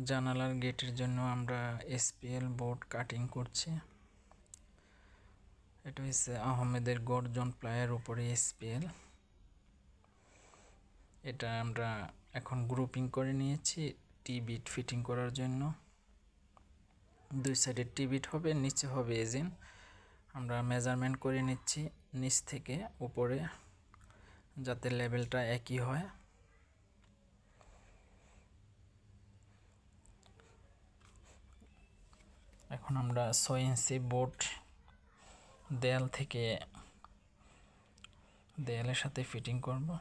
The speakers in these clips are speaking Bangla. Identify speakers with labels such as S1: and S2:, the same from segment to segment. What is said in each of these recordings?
S1: জানালার গেটের জন্য আমরা এসপিএল বোর্ড কাটিং করছি। এটা হচ্ছে আহমেদের গর্জন প্লায়ের উপরে এসপিএল। এটা আমরা এখন গ্রুপিং করে নিয়েছি টি-বিট ফিটিং করার জন্য। দুই সাইডে টি-বিট হবে, নিচে হবে এজিন। আমরা মেজারমেন্ট করে নিচ্ছি নিচ থেকে উপরে, যাতে লেভেলটা একই হয়। এখন আমরা 6 ইঞ্চি বোর্ড দেয়ালের সাথে ফিটিং করব।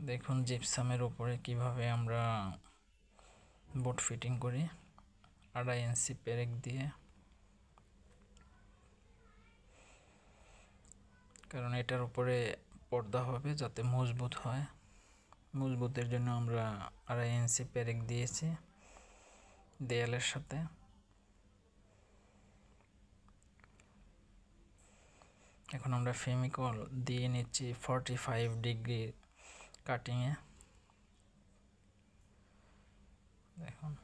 S1: দেখুন জিপসামের উপরে কিভাবে আমরা বোর্ড ফিটিং করি 2.5 ইঞ্চি পেরেক দিয়ে, কারণ এটার উপরে পর্দা হবে যাতে মজবুত হয়। মজবুতের জন্য আমরা 2.5 ইঞ্চি পেরেক দিয়েছি দেয়ালের সাথে। এখন আমরা ফেমিকল দিয়ে নিচ্ছি 45 ডিগ্রি কাটিংয়ে। দেখুন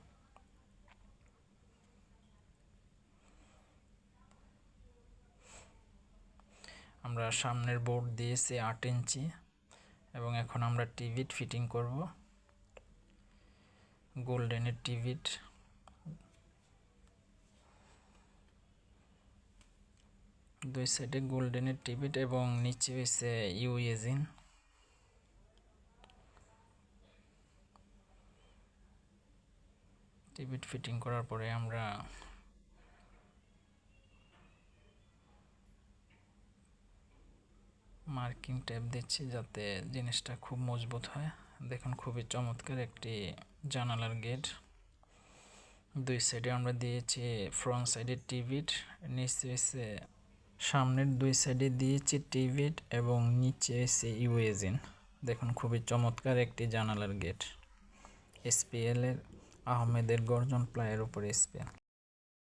S1: আমরা সামনের বোর্ড দিয়েছি 8 ইঞ্চি এবং এখন আমরা টি-বিট ফিটিং করব। গোল্ডেনের টি-বিট, দুই সাইডে গোল্ডেনের টি-বিট এবং নিচে হচ্ছে ইউএজিন। টি-বিট ফিটিং করার পরে আমরা মার্কিং টেপ দিচ্ছি যাতে জিনিসটা খুব মজবুত হয়। দেখুন খুবই চমৎকার একটি জানালার গেট। দুই সাইডে আমরা দিয়েছি ফ্রন্ট সাইডে টি-বিট, নিচে এসে সামনের দুই সাইডে দিয়েছি টি-বিট এবং নিচে এসে ইউএজিন। দেখুন খুবই চমৎকার একটি জানালার গেট। এসপিএল এর আহমেদের গর্জন প্লায়ের উপরে এসপিএল।